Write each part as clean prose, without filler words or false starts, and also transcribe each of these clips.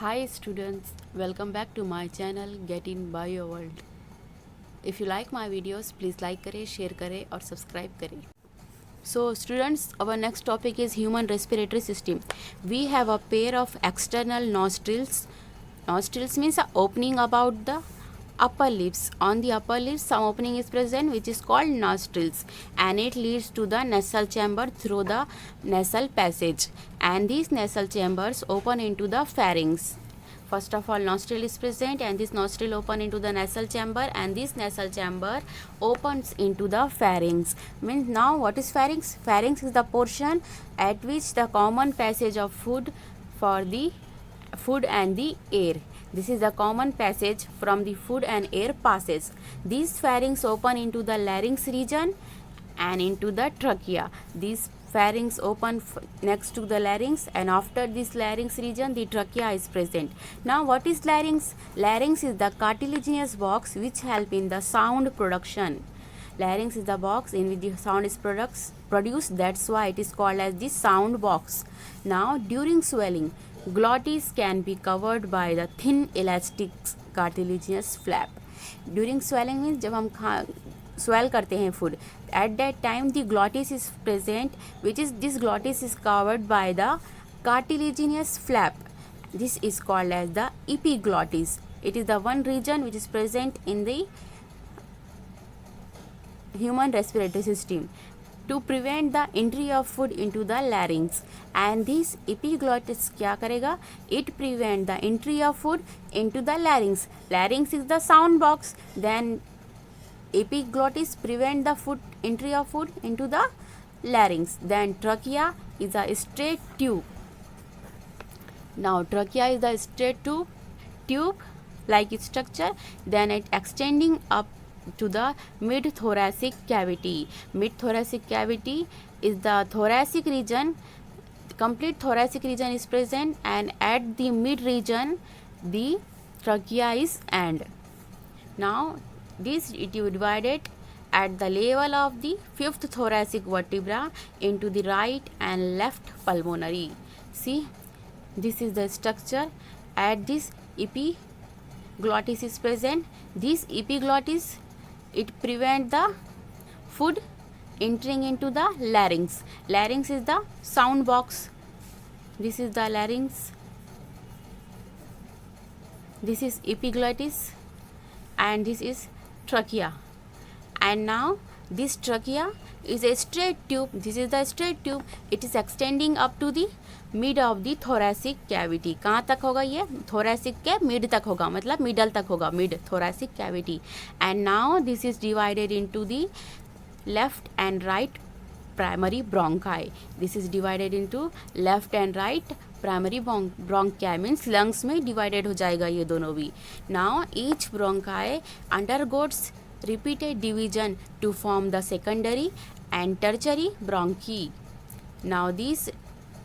Hi students, welcome back to my channel Get in Bio World. If you like my videos, please like करें, share करें और subscribe करें. So students, our next topic is human respiratory system. We have a pair of external nostrils. Nostrils means a opening about the upper lips. On the upper lips, some opening is present which is called nostrils, and it leads to the nasal chamber through the nasal passage, and these nasal chambers open into the pharynx. First of all, nostril is present, and this nostril open into the nasal chamber, and this nasal chamber opens into the pharynx. Means now what is pharynx? Pharynx is the portion at which the common passage of food for the food and the air. This is the common passage from the food and air passes. These pharynx open into the larynx region and into the trachea. These pharynx open next to the larynx, and after this larynx region the trachea is present. Now what is larynx? Larynx is the cartilaginous box which help in the sound production. Larynx is the box in which the sound is produced. That's why it is called as the sound box. Now during swelling, glottis can be covered by the thin elastic cartilaginous flap. During swelling means जब हम swell करते हैं food, at that time the glottis is present, which is this glottis is covered by the cartilaginous flap. This is called as the epiglottis. It is the one region which is present in the human respiratory system to prevent the entry of food into the larynx. And this epiglottis क्या करेगा? It prevent the entry of food into the larynx. Larynx is the sound box. Then epiglottis prevent the food entry of food into the larynx. Then trachea is a straight tube. Now trachea is the straight tube like its structure. Then it extending up to the mid-thoracic cavity. Mid-thoracic cavity is the thoracic region. Complete thoracic region is present, and at the mid region the trachea is end. Now this it is divided at the level of the fifth thoracic vertebra into the right and left pulmonary. See, this is the structure. At this epiglottis is present. This epiglottis, it prevent the food entering into the larynx. Larynx is the sound box. This is the larynx. This is epiglottis, and this is trachea. And now this trachea is a straight tube. This is the straight tube. It is extending up to the mid of the thoracic cavity. कहाँ तक होगा ये? thoracic के mid तक होगा, मतलब middle तक होगा, mid thoracic cavity. And now this is divided into the left and right primary bronchi. This is divided into left and right primary bronchi, means lungs में divided हो जाएगा ये दोनों भी. Now each bronchi undergoes repeated division to form the secondary and tertiary bronchi. Now these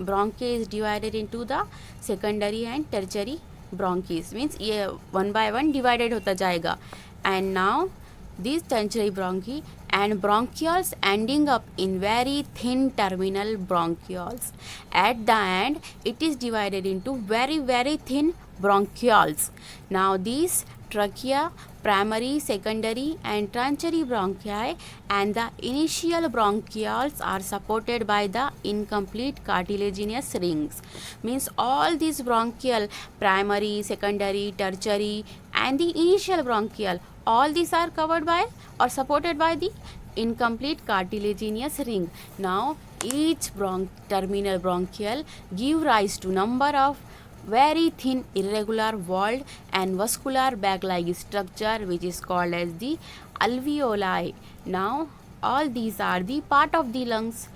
bronchi is divided into the secondary and tertiary bronchi, means ये one by one divided होता जाएगा. And now these tertiary bronchi and bronchioles ending up in very thin terminal bronchioles. At the end it is divided into very thin bronchioles. Now these trachea, primary, secondary and tertiary bronchi and the initial bronchioles are supported by the incomplete cartilaginous rings. Means all these bronchial, primary, secondary, tertiary and the initial bronchial, all these are covered by or supported by the incomplete cartilaginous ring. Now each terminal bronchial give rise to number of very thin irregular walled and vascular bag-like structure which is called as the alveoli. Now all these are the part of the lungs.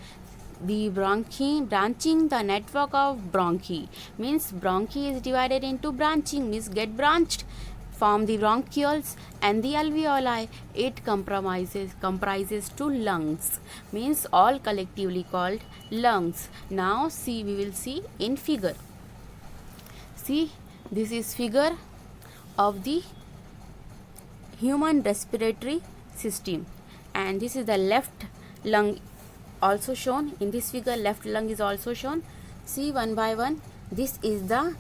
The bronchi branching the network of bronchi, means bronchi is divided into branching, means get branched, form the bronchioles and the alveoli. It comprises two lungs, means all collectively called lungs. Now see, we will see in figure. See, this is figure of the human respiratory system, and this is the left lung also shown in this figure. Left lung is also shown. See one by one. This is the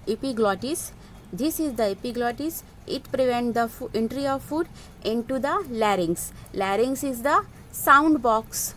epiglottis. This is the epiglottis. It prevents the entry of food into the larynx. Larynx is the sound box.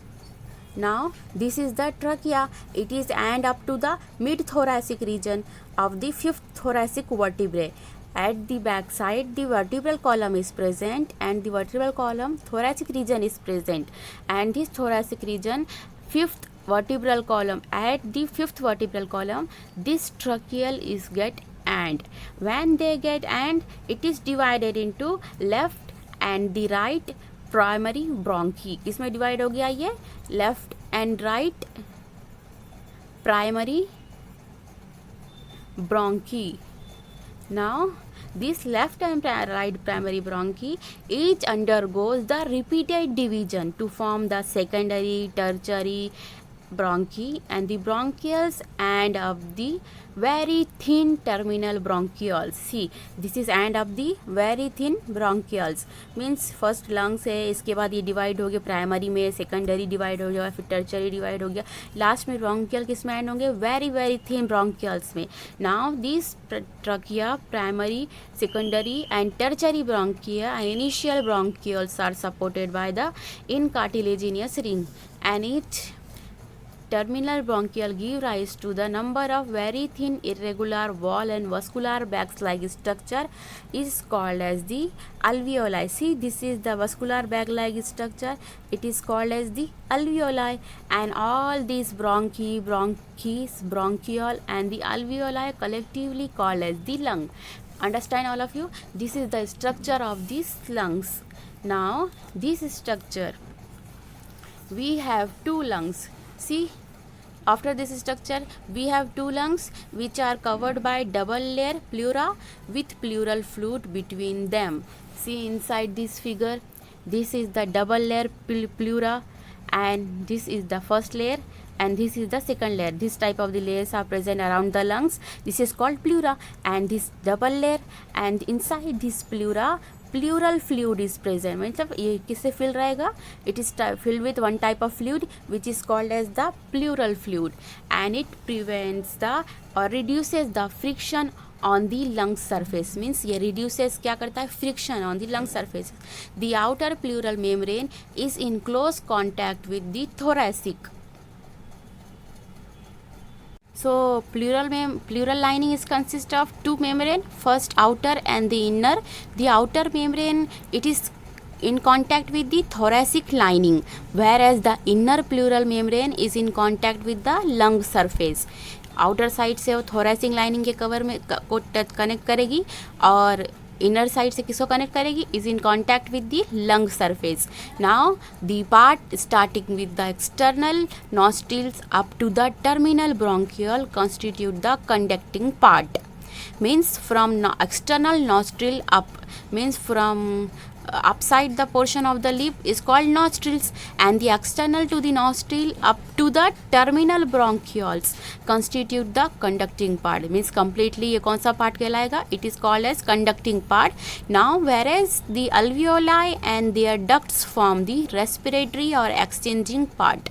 Now this is the trachea. It is and up to the mid-thoracic region of the fifth thoracic vertebrae. At the back side, the vertebral column is present, and the vertebral column thoracic region is present, and this thoracic region, fifth vertebral column, at the fifth vertebral column, this tracheal is get and when they get and it is divided into left and the right primary bronchi. इसमें divide हो गया ये left and right primary bronchi. Now this left and right primary bronchi each undergoes the repeated division to form the secondary, tertiary bronchi, and the bronchioles and of the very thin terminal bronchioles. See, this is end of the very thin bronchioles. Means first lungs है, इसके बाद ये divide हो गया primary में, secondary divide हो गया, फिर टर्चरी डिवाइड हो गया, लास्ट में ब्रोंकियल किस में एंड होंगे, वेरी वेरी थिन ब्रोंकियल्स में. Now this trachea primary, secondary and tertiary bronchia and initial bronchioles are supported by the incartilaginous ring, and each terminal bronchial give rise to the number of very thin irregular wall and vascular bags like structure is called as the alveoli. See, this is the vascular bag like structure, it is called as the alveoli, and all these bronchi, bronchis, bronchiole and the alveoli collectively called as the lung. Understand all of you? This is the structure of these lungs. Now this structure, we have two lungs. See, after this structure we have two lungs which are covered by double layer pleura with pleural fluid between them. See inside this figure, this is the double layer pleura, and this is the first layer and this is the second layer. This type of the layers are present around the lungs. This is called pleura, and this double layer, and inside this pleura pleural fluid is present. मतलब ये किससे fill रहेगा, it is filled with one type of fluid which is called as the pleural fluid, and it prevents the or reduces the friction on the lung surface. Means ये reduces क्या करता है, friction on the lung surface. The outer pleural membrane is in close contact with the thoracic. So pleural lining is consist of two membrane, first outer and the inner. The outer membrane, it is in contact with the thoracic lining, whereas the inner pleural membrane is in contact with the lung surface. Outer side से वो thoracic lining के cover में को touch connect करेगी, और inner side से किसको connect करेगी, is in contact with the lung surface. Now the part starting with the external nostrils up to the terminal bronchial constitute the conducting part. Means from external nostril up, means from upside the portion of the lip is called nostrils, and the external to the nostril up to the terminal bronchioles constitute the conducting part. Means completely ये कौन सा part कहलाएगा, it is called as conducting part. Now whereas the alveoli and their ducts form the respiratory or exchanging part.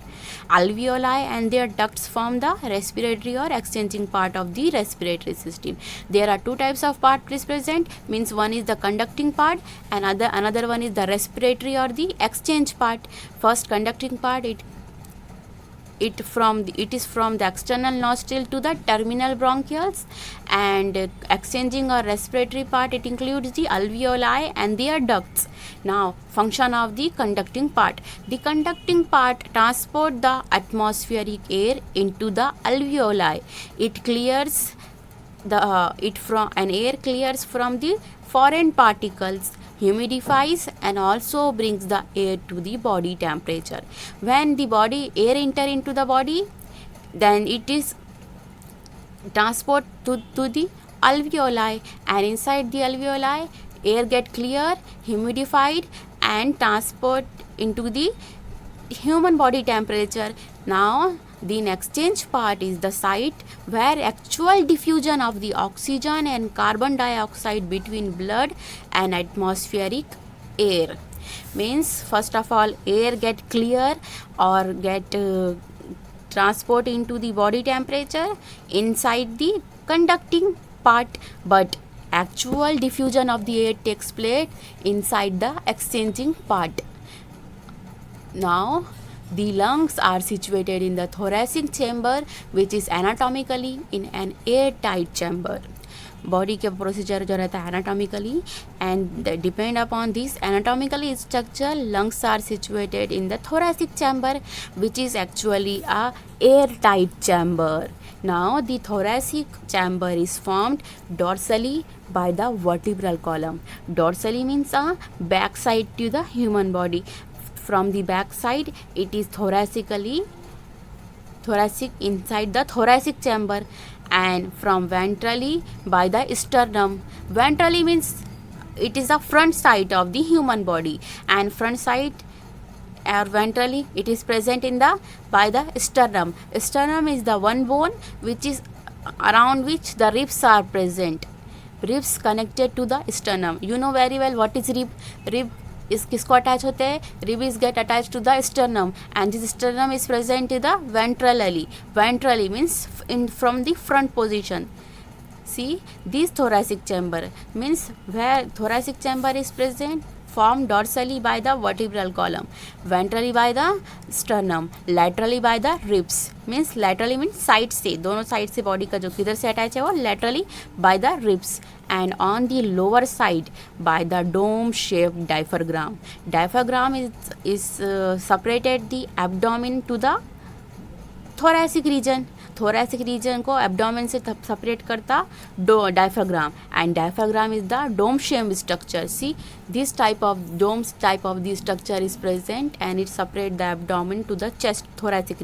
Alveoli and their ducts form the respiratory or exchanging part of the respiratory system. There are two types of part present. Means one is the conducting part and another one is the respiratory or the exchange part. First conducting part, it is from the external nostril to the terminal bronchioles, and exchanging or respiratory part, it includes the alveoli and their ducts. Now function of the conducting part. The conducting part transport the atmospheric air into the alveoli. It clears air clears from the foreign particles, humidifies and also brings the air to the body temperature. When the air enter into the body, then it is transport to the alveoli, and inside the alveoli air get clear, humidified and transport into the human body temperature. Now the exchange part is the site where actual diffusion of the oxygen and carbon dioxide between blood and atmospheric air. Means first of all air get clear or get transport into the body temperature inside the conducting part, but actual diffusion of the air takes place inside the exchanging part. Now the lungs are situated in the thoracic chamber, which is anatomically in an airtight chamber. बॉडी के procedure जो रहता है anatomically, and depend upon this anatomically structure lungs are situated in the thoracic chamber, which is actually a airtight chamber. Now the thoracic chamber is formed dorsally by the vertebral column. Dorsally means a back side to the human body. From the back side it is thoracic inside the thoracic chamber, and from ventrally by the sternum. Ventrally means it is the front side of the human body, and front side or ventrally it is present in the by the sternum. Sternum is the one bone which is around which the ribs are present. Ribs connected to the sternum. You know very well what is rib. Rib is किसको attach होते हैं? Rib is get attached to the sternum, and this sternum is present in the ventrally. Ventrally means in from the front position. See, this thoracic chamber means where thoracic chamber is present, formed dorsally by the vertebral column, ventrally by the sternum, laterally by the ribs. Means laterally means side से, दोनों side से body का जो किधर से attach है वो laterally by the ribs, and on the lower side by the dome shaped diaphragm. Diaphragm is separated the abdomen to the thoracic region. thoracic region को abdomen से separate करता diaphragm, and diaphragm is the dome shaped structure. See, this type of the structure is present, and it separate the abdomen to the chest. Thoracic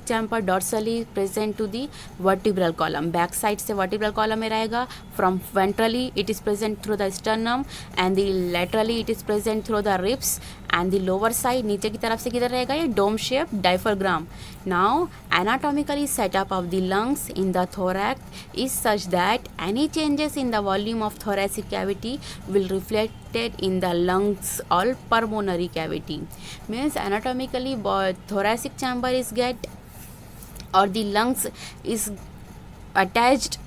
chamber dorsally present to the vertebral column. Back side से vertebral column में रहेगा. From ventrally it is present through the sternum, and the laterally it is present through the ribs, and the lower side नीचे की तरफ से किधर रहेगा ये dome shaped diaphragm. Now anatomically setup of the lungs in the thorax is such that any changes in the volume of thoracic cavity will reflected in the lungs or pulmonary cavity. Means anatomically thoracic chamber is get, or the lungs is attached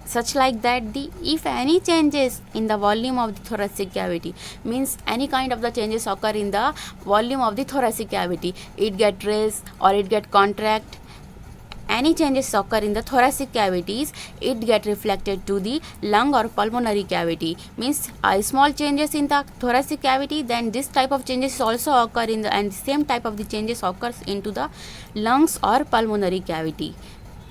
such like that the if any changes in the volume of the thoracic cavity, means any kind of the changes occur in the volume of the thoracic cavity, it get raised or it get contract, any changes occur in the thoracic cavities, it get reflected to the lung or pulmonary cavity. Means small changes in the thoracic cavity, then this type of changes also occur in the, and the same type of the changes occurs into the lungs or pulmonary cavity.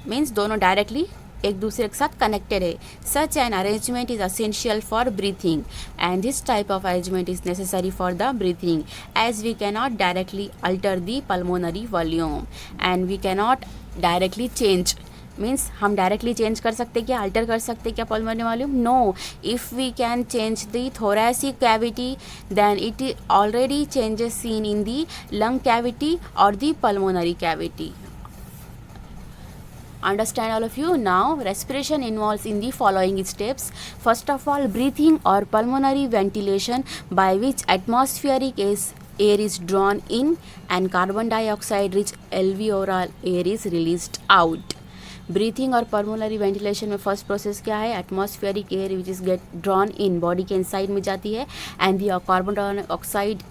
Means दोनों directly एक दूसरे के साथ connected है. Such an arrangement is essential for breathing, and this type of arrangement is necessary for the breathing, as we cannot directly alter the pulmonary volume, and we cannot directly change. Means हम directly change कर सकते क्या, alter कर सकते क्या pulmonary volume? No. If we can change the thoracic cavity, then it already changes seen in the lung cavity or the pulmonary cavity. Understand all of you? Now respiration involves in the following steps. First of all, breathing or pulmonary ventilation, by which atmospheric air is drawn in and carbon dioxide rich alveolar air is released out. Breathing और pulmonary ventilation में first process क्या है? Atmospheric air which is get drawn in body के inside में जाती है, and the carbon dioxide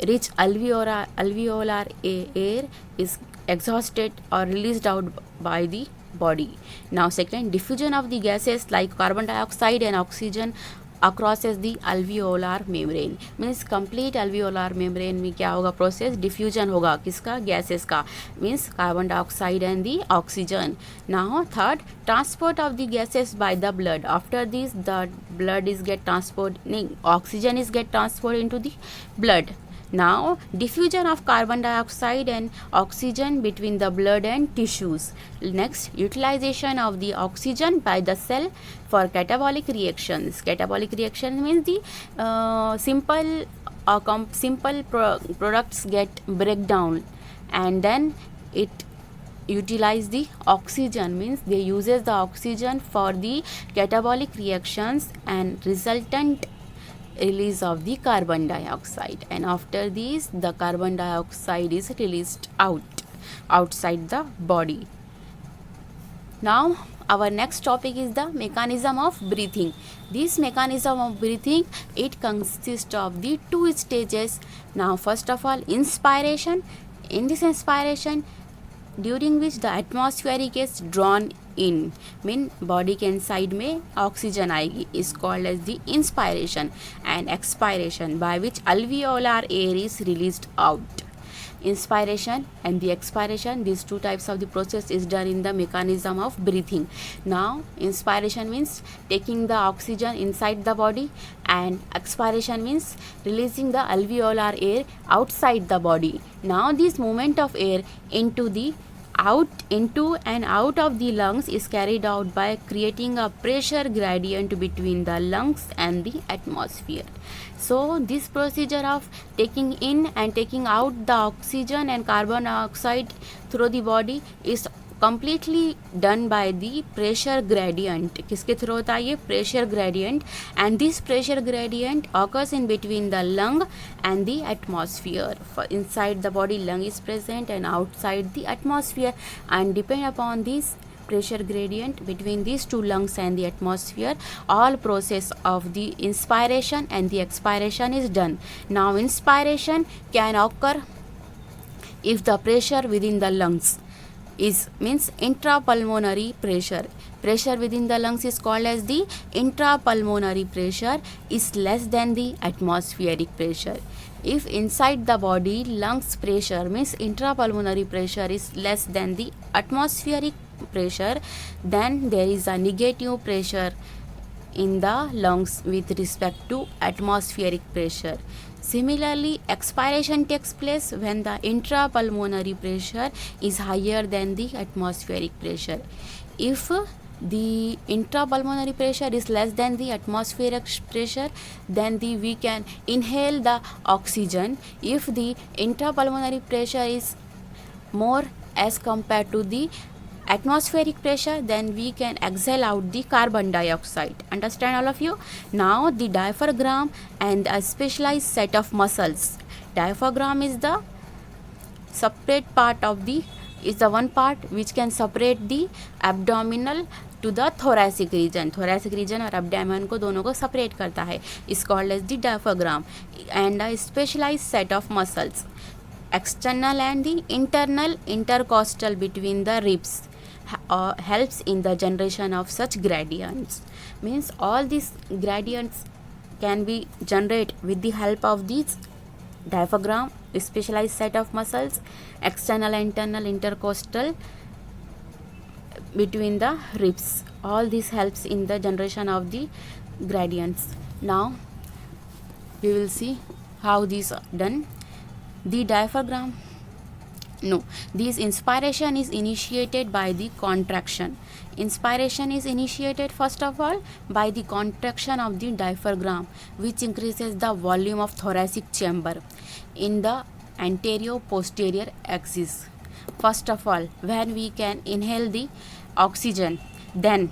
rich alveolar air is exhausted or released out by the body. Now second, diffusion of the gases like carbon dioxide and oxygen across the alveolar membrane. Means complete alveolar membrane में क्या होगा process? Diffusion होगा. किसका? Gases का. Means carbon dioxide and the oxygen. Now third, transport of the gases by the blood. After this the blood is get transport, oxygen is get transport into the blood. Now diffusion of carbon dioxide and oxygen between the blood and tissues. Next, utilization of the oxygen by the cell for catabolic reactions. Catabolic reaction means the simple products get breakdown, and then it utilize the oxygen, means they uses the oxygen for the catabolic reactions and resultant release of the carbon dioxide, and after this the carbon dioxide is released out. outside the body. Now our next topic is the mechanism of breathing. This mechanism of breathing, it consists of the two stages. Now first of all, inspiration. In this inspiration, during which the atmosphere gets drawn in, mean body के inside में oxygen आएगी, is called as the inspiration, and expiration, by which alveolar air is released out. Inspiration and the expiration, these two types of the process is done in the mechanism of breathing. Now inspiration means taking the oxygen inside the body, and expiration means releasing the alveolar air outside the body. Now this movement of air into and out of the lungs is carried out by creating a pressure gradient between the lungs and the atmosphere. So this procedure of taking in and taking out the oxygen and carbon dioxide through the body is completely done by the pressure gradient. किसके through होता है ये? pressure gradient, and this pressure gradient occurs in between the lung and the atmosphere. For inside the body lung is present and outside the atmosphere, and depend upon this pressure gradient between these two lungs and the atmosphere, all process of the inspiration and the expiration is done. Now inspiration can occur if the pressure within the lungs is means intrapulmonary pressure within the lungs is called as the intrapulmonary pressure is less than the atmospheric pressure. If inside the body lungs pressure means intrapulmonary pressure is less than the atmospheric pressure, then there is a negative pressure in the lungs with respect to atmospheric pressure. Similarly, expiration takes place when the intrapulmonary pressure is higher than the atmospheric pressure. If the intrapulmonary pressure is less than the atmospheric pressure, then we can inhale the oxygen. If the intrapulmonary pressure is more as compared to the atmospheric pressure, then we can exhale out the carbon dioxide. Understand all of you? Now the diaphragm and a specialized set of muscles. Diaphragm is the separate part of the one part which can separate the abdominal to the thoracic region. Thoracic region और abdomen को दोनों को separate करता है, is called as the diaphragm, and a specialized set of muscles, external and the internal intercostal between the ribs, helps in the generation of such gradients. Means all these gradients can be generated with the help of these diaphragm, specialized set of muscles, external and internal intercostal between the ribs. All this helps in the generation of the gradients. Now we will see how these are done. The diaphragm, this inspiration is initiated by the contraction. Inspiration is initiated first of all by the contraction of the diaphragm, which increases the volume of thoracic chamber in the anterior posterior axis. First of all, when we can inhale the oxygen, then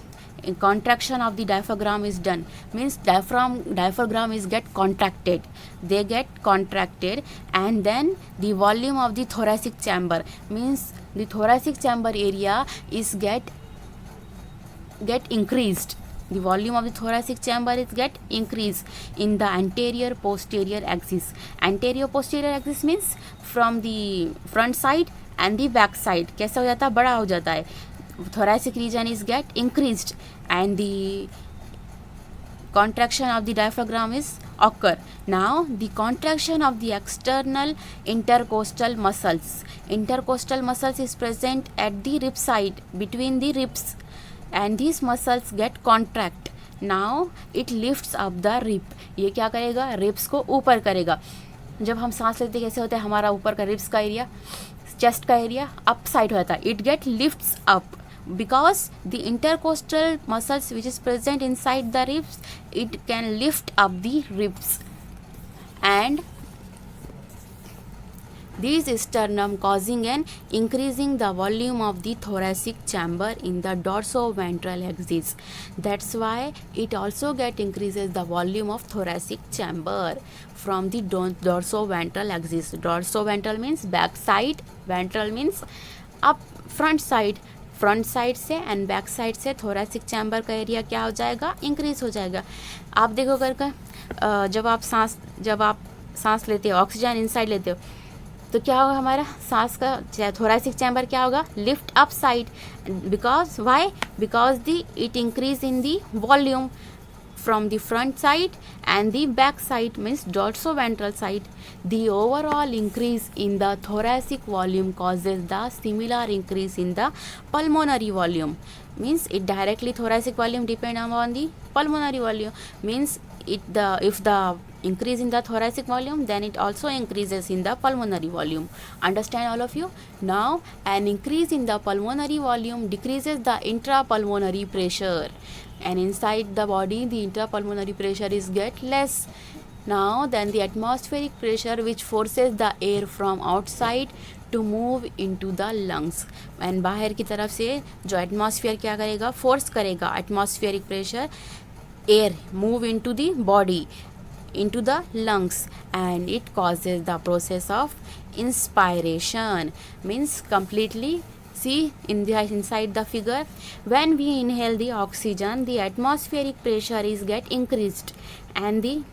contraction of the diaphragm is done, means diaphragm is get contracted, they get contracted, and then the volume of the thoracic chamber, means the thoracic chamber area is get increased. The volume of the thoracic chamber is get increased in the anterior posterior axis. Anterior posterior axis means from the front side and the back side कैसा हो जाता है? बड़ा हो जाता है. Thoracic region is get increased and the contraction of the diaphragm is occur. Now the contraction of the external intercostal muscles. Intercostal muscles is present at the rib side between the ribs, and these muscles get contract. Now it lifts up the rib. ये क्या करेगा? Ribs को ऊपर करेगा. जब हम सांस लेते कैसे होता है? हमारा ऊपर का रिब्स का एरिया, चेस्ट का एरिया अप साइड होता है. It get lifts up because the intercostal muscles which is present inside the ribs, it can lift up the ribs, and This sternum causing an increasing the volume of the thoracic chamber in the dorsoventral axis. That's why it also get increases the volume of thoracic chamber from the dorsoventral axis. Dorsoventral means back side, ventral means up front side. Front side से and back side से thoracic chamber का area क्या हो जाएगा, increase हो जाएगा. आप देखो करके जब आप सांस लेते हो, ऑक्सीजन इनसाइड लेते हो, तो क्या होगा, हमारा सांस का थोरैसिक चैम्बर क्या होगा, lift up side. Because the it increase in the volume from the front side and the back side means dorsoventral side. The overall increase in the thoracic volume causes the similar increase in the pulmonary volume. Means it directly thoracic volume depend upon the pulmonary volume. Means if the increase in the thoracic volume, then it also increases in the pulmonary volume. Understand all of you? Now an increase in the pulmonary volume decreases the intrapulmonary pressure, and inside the body the intrapulmonary pressure is get less. Now then the atmospheric pressure which forces the air from outside to move into the lungs, and बाहर की तरफ से जो atmosphere क्या करेगा, force करेगा atmospheric pressure, air move into the body, into the lungs, and it causes the process of inspiration. Means completely, see inside the figure, when we inhale the oxygen, the atmospheric pressure is get increased and the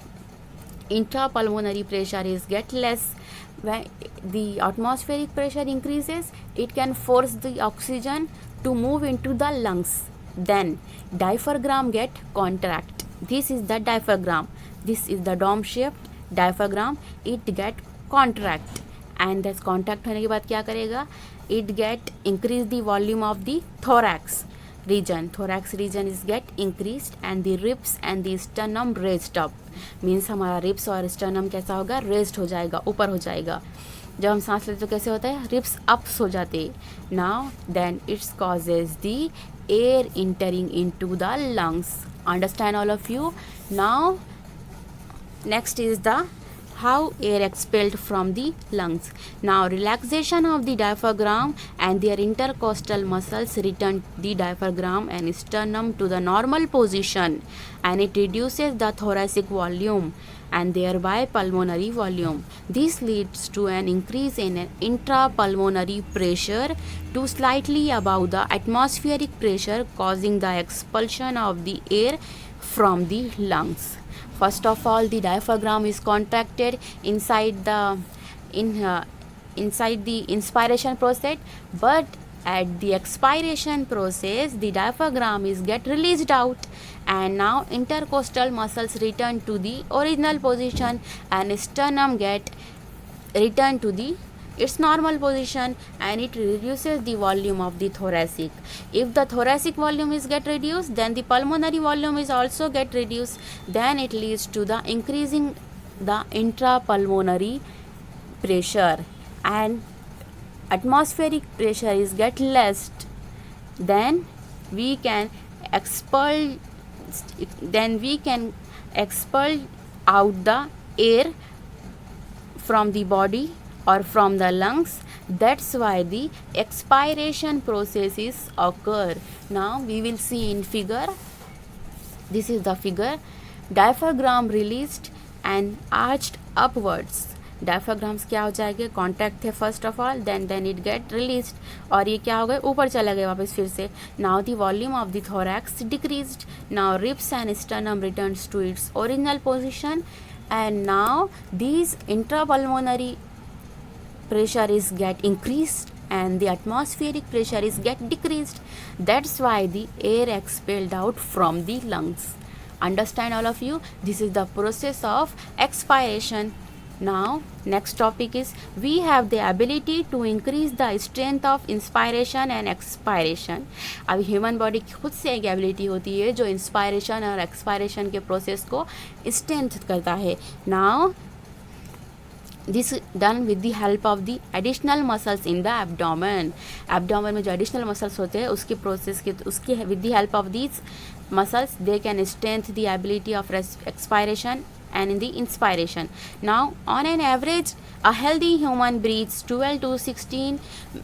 intrapulmonary pressure is get less. When the atmospheric pressure increases, it can force the oxygen to move into the lungs. Then diaphragm get contract. This is the diaphragm. This is the dome shaped diaphragm. It get contract, and this contract होने के बाद क्या करेगा, it get increase the volume of the thorax region. Thorax region is get increased and the ribs and the sternum raised up. Means हमारा ribs और sternum कैसा होगा, raised हो जाएगा, ऊपर हो जाएगा. जब हम सांस लेते तो कैसे होता है, ribs up हो जाते. Now then it causes the air entering into the lungs. Understand all of you? Now next is the how air expelled from the lungs. Now relaxation of the diaphragm and their intercostal muscles return the diaphragm and sternum to the normal position, and it reduces the thoracic volume and thereby pulmonary volume. This leads to an increase in intrapulmonary pressure to slightly above the atmospheric pressure, causing the expulsion of the air from the lungs. First of all, the diaphragm is contracted inside the inspiration process, but at the expiration process the diaphragm is get released out, and now intercostal muscles return to the original position and sternum get return to the its normal position, and it reduces the volume of the thoracic. If the thoracic volume is get reduced, then the pulmonary volume is also get reduced. Then it leads to the increasing the intrapulmonary pressure, and atmospheric pressure is get less. Then we can expel out the air from the body or from the lungs. That's why the expiration process is occur. Now we will see in figure. This is the figure. Diaphragm released and arched upwards. डायफ्राग्राम्स क्या हो जाएंगे, contact थे first of all, then it get released, और ये क्या हो गए, ऊपर चले गए वापस फिर से. Now the volume of the thorax decreased. Now ribs and sternum returns to its original position, and now these intrapulmonary pressure is get increased and the atmospheric pressure is get decreased. That's why the air expelled out from the lungs. Understand all of you? This is the process of expiration. Now next topic is we have the ability to increase the strength of inspiration and expiration. अब human body खुद से एक ability होती है जो inspiration और expiration के process को स्ट्रेंथ करता है. Now this done with the help of the additional muscles in the abdomen. Abdomen में जो additional muscles होते हैं उसके process के with the help of these muscles they can strengthen the ability of expiration and in the inspiration. Now, on an average, a healthy human breathes 12 to 16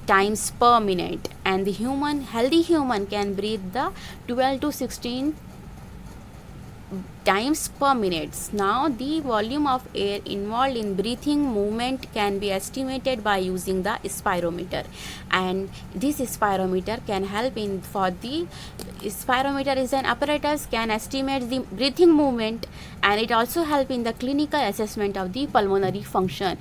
times per minute, and the healthy human can breathe the 12 to 16 times per minute. Now, the volume of air involved in breathing movement can be estimated by using the spirometer, and this spirometer can help in for the spirometer is an apparatus can estimate the breathing movement, and it also help in the clinical assessment of the pulmonary function.